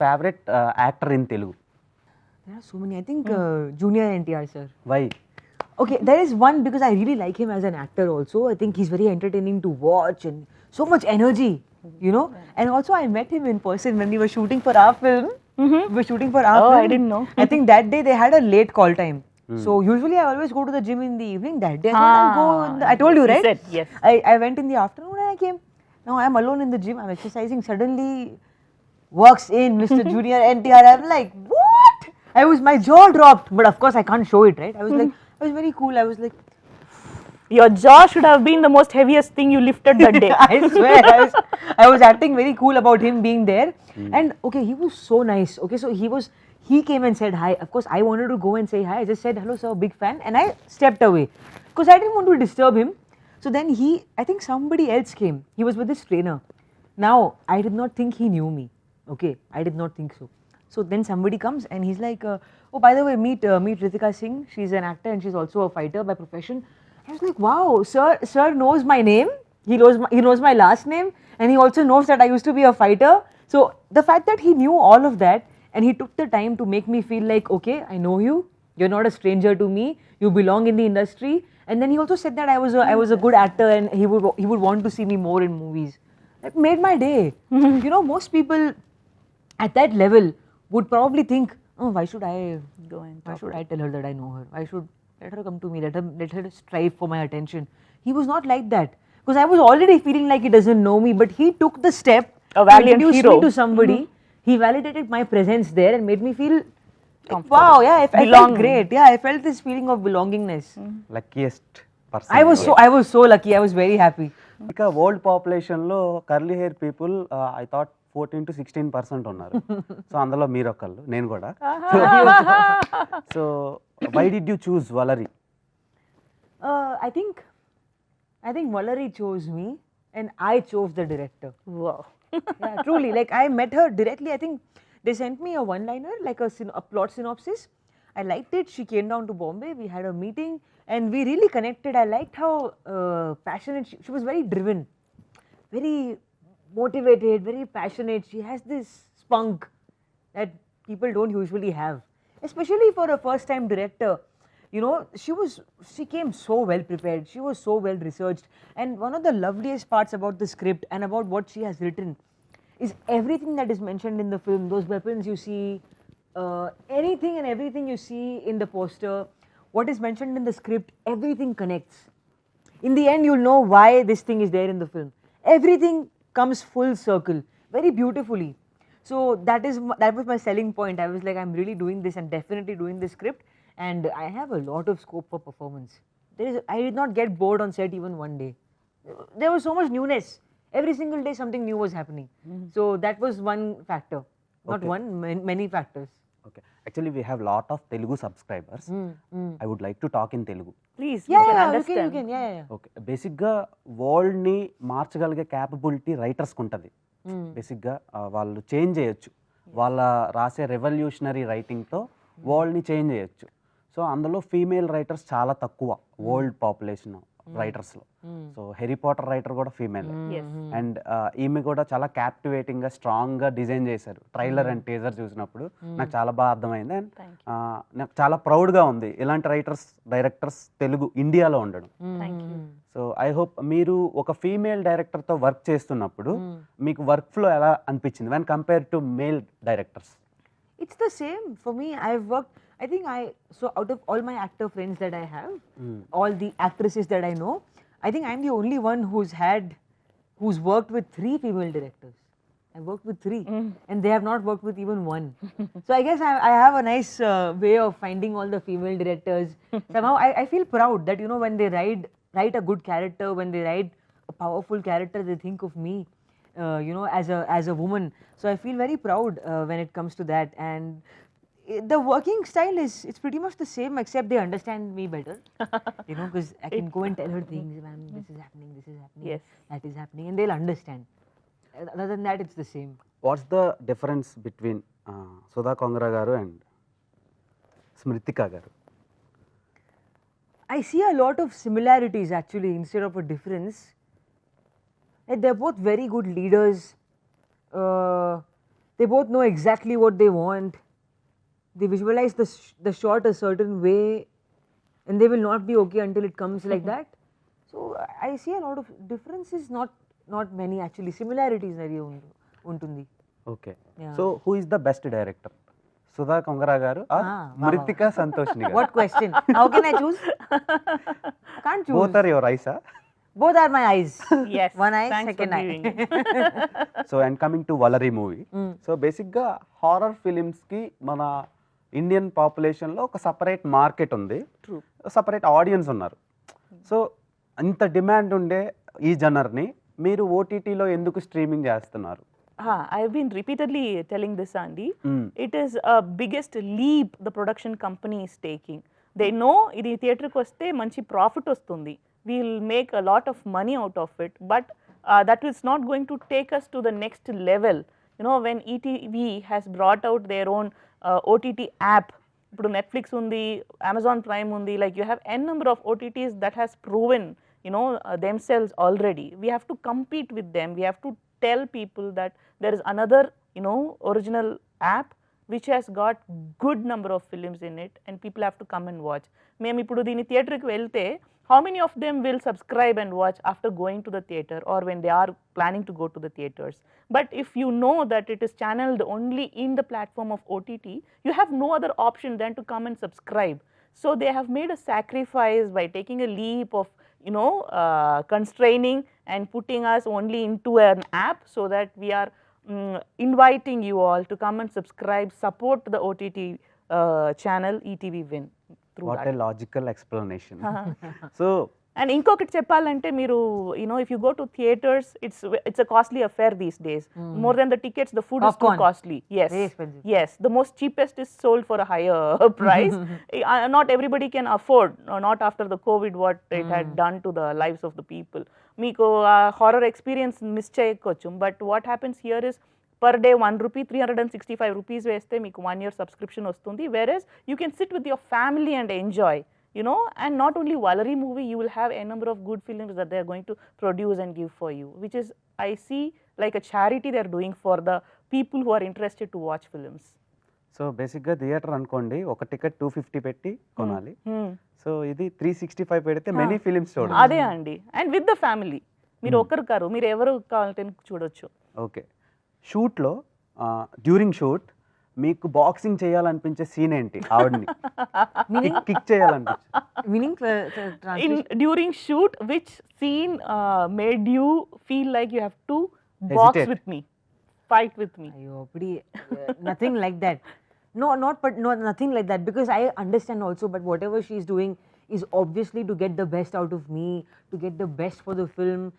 Favourite actor in Telugu? There are so many. I think Junior NTR, sir. Why? Okay, there is one because I really like him as an actor also. I think he's very entertaining to watch and so much energy, you know. And also I met him in person when we were shooting for our film. We were shooting for our Oh, film. I didn't know. I think that day they had a late call time. So usually I always go to the gym in the evening. That day I thought I'll go I told you, You right? said, yes. I went in the afternoon and I came. Now I'm alone in the gym. I'm exercising. Suddenly walks in Mr. Junior NTR. I'm like, what? My jaw dropped. But of course I can't show it, right? I was like, I was very cool. I was like, Your jaw should have been the most heaviest thing you lifted that day. I swear, I was acting very cool about him being there. And okay, he was so nice. Okay, so he came and said hi. Of course, I wanted to go and say hi. I just said, hello, sir, big fan. And I stepped away because I didn't want to disturb him. So then I think somebody else came. He was with his trainer. Now, I did not think he knew me. Okay, I did not think so. So then somebody comes and he's like, oh, by the way, meet Ritika Singh. She's an actor and she's also a fighter by profession. I was like, wow, sir knows my name. He knows my last name, and he also knows that I used to be a fighter. So the fact that he knew all of that and he took the time to make me feel like, okay, I know you. You're not a stranger to me. You belong in the industry. And then he also said that I was a good actor and he would want to see me more in movies. That made my day. You know, most people at that level would probably think, oh, why should I tell her that I know her? Why should let her come to me? Let her strive for my attention. He was not like that because I was already feeling like he doesn't know me, but he took the step A valiant to introduce hero. me to somebody. He validated my presence there and made me feel Comfortable. wow, yeah, I felt Belonging. great. Yeah, I felt this feeling of belongingness. Luckiest person. I was so lucky. I was very happy. ఇంకా world పాపులేషన్లో curly hair people I thought 14 to 16% ఉన్నారు. So అందులో మీరు ఒకళ్ళు, నేను కూడా. So why did you choose Valari? I think Valerie chose me and I chose the director. Wow. Yeah, truly. Like I met her directly. I think they sent me a one-liner, like a plot synopsis. I liked it. She came down to Bombay. We had a meeting and we really connected. I liked how passionate she was. Very driven, very motivated, very passionate. She has this spunk that people don't usually have, especially for a first-time director. You know, she came so well prepared. She was so well researched. And one of the loveliest parts about the script and about what she has written is everything that is mentioned in the film. Those weapons you see, anything and everything you see in the poster, what is mentioned in the script, everything connects. In the end, you'll know why this thing is there in the film. Everything comes full circle very beautifully. So that was my selling point. I was like, I'm really doing this and definitely doing this script, and I have a lot of scope for performance. I did not get bored on set even one day. There was so much newness. Every single day something new was happening. So that was one factor. Not Okay. one, many factors. Okay, actually we have lot of Telugu subscribers. I would like to talk in Telugu. Please, Yeah, we can yeah, understand. you can, yeah. Okay, బేసిక్గా వరల్డ్ని మార్చగలిగే capability రైటర్స్కి ఉంటుంది. బేసిక్గా వాళ్ళు change చేయొచ్చు. వాళ్ళ రాసే revolutionary రైటింగ్తో వరల్డ్ని చేంజ్ చేయొచ్చు. సో అందులో ఫీమేల్ రైటర్స్ చాలా తక్కువ వరల్డ్ పాపులేషన్ రైటర్స్లో. సో హ్యారీ పాటర్ రైటర్ కూడా ఫీమేల్. Yes. అండ్ ఈమె కూడా చాలా క్యాప్టివేటింగ్గా స్ట్రాంగ్గా డిజైన్ చేశారు. ట్రైలర్ అండ్ టీజర్ చూసినప్పుడు నాకు చాలా బాగా అర్థమైంది. అండ్ నాకు చాలా ప్రౌడ్గా ఉంది ఇలాంటి రైటర్స్, డైరెక్టర్స్ తెలుగు ఇండియాలో ఉండడం. Thank you. So I hope మీరు ఒక ఫీమేల్ డైరెక్టర్తో వర్క్ చేస్తున్నప్పుడు మీకు వర్క్ ఫ్లో ఎలా అనిపించింది when compare to male directors? It's the same for me. I've worked, I think so out of all my actor friends that I have, all the actresses that I know, I think I'm the only one who's worked with 3 female directors. I've worked with 3 and they have not worked with even one. So I guess I have a nice way of finding all the female directors. Somehow I feel proud that, you know, when they write a good character, when they write a powerful character, they think of me. You know, as a woman. So I feel very proud when it comes to that. And the working style it's pretty much the same, except they understand me better. You know, because I can go and tell her things, ma'am, this is happening, Yes. that is happening, and they'll understand. Other than that, it's the same. What's the difference between Sudha Kongara garu and స్మృతిక గారు? I see a lot of similarities actually instead of a difference. They're both very good leaders. they both know exactly what they want. They visualize the shot a certain way, and they will not be okay until it comes like that. So I see a lot of differences, not many actually. Similarities nariya untundi. Okay Yeah. So who is the best director, Sudha Kongara garu Ah, wow. Mruthika సంతోష్ని గారు? What question? How can I choose? I can't choose. Both are your eyes? Both are my eyes. Yes. One eye, Thanks second for eye. giving it. So and coming to Valari movie, so బేసిక్గా horror ఫిలిమ్స్కి మన Indian పాపులేషన్లో ఒక separate market ఉంది, True. Separate audience ఉన్నారు. So అంత demand ఉండే ఈ జనర్ని మీరు ఓటీటీలో ఎందుకు స్ట్రీమింగ్ చేస్తున్నారు? I've been repeatedly telling this, Andy. Mm. It is a biggest leap the production company is taking. They know ఇది థియేటర్కి వస్తే మంచి ప్రాఫిట్ వస్తుంది, we'll make a lot of money out of it, but that is not going to take us to the next level. You know, when ETV has brought out their own OTT app, ఇప్పుడు Netflix ఉంది, Amazon prime ఉంది, like you have n number of OTTs that has proven, you know, themselves already. We have to compete with them. We have to tell people that there is another, you know, original app which has got good number of films in it and people have to come and watch. మేము ఇప్పుడు దీని థియేటర్కి వెళ్తే how many of them will subscribe and watch after going to the theater or when they are planning to go to the theaters? But if you know that it is channeled only in the platform of OTT, you have no other option than to come and subscribe. So they have made a sacrifice by taking a leap of, you know, constraining and putting us only into an app so that we are inviting you all to come and subscribe, support the OTT channel ETV Win through what that. A logical explanation. So And ఇంకొకటి చెప్పాలంటే మీరు, you know, if you go to theaters, it's a costly affair these days. More than the tickets, the food is Popcorn. too costly. Yes. Very expensive. Yes, the most cheapest is sold for a higher price. Not everybody can afford, not after the COVID, what it had done to the lives of the people. మీకు horror experience miss చేయకొచ్చు, but what happens here is per day 1 rupee, 365 rupees వేస్తే మీకు 1 year subscription వస్తుంది, whereas you can sit with your family and enjoy, you know. And not only Valerie movie, you will have a number of good films that they are going to produce and give for you, which is, I see, like a charity they are doing for the people who are interested to watch films. So బేసిక్గా theatre అనుకోండి, ఒక ticket 250 పెట్టి కొనాలి. So ఇది 365 పెడితే many films చూడాలి. అదే అండి, అండ్ విత్ ద ఫ్యామిలీ. మీరు ఒకరు కారు, మీరు ఎవరు కావాలంటే చూడొచ్చు. ఓకే, షూట్లో డ్యూరింగ్ షూట్ మీకు బాక్సింగ్ చేయాలనిపించే సీన్ ఏంటి? ఆవిడని kick చేయాలనిపించే Meaning translation. During shoot, which scene made you feel like you have to box Hesitate. with me, fight with me? Ayyo, nothing like that. No, nothing like that, because I understand also, but whatever she's doing is obviously to get the best out of me, to get the best for the film.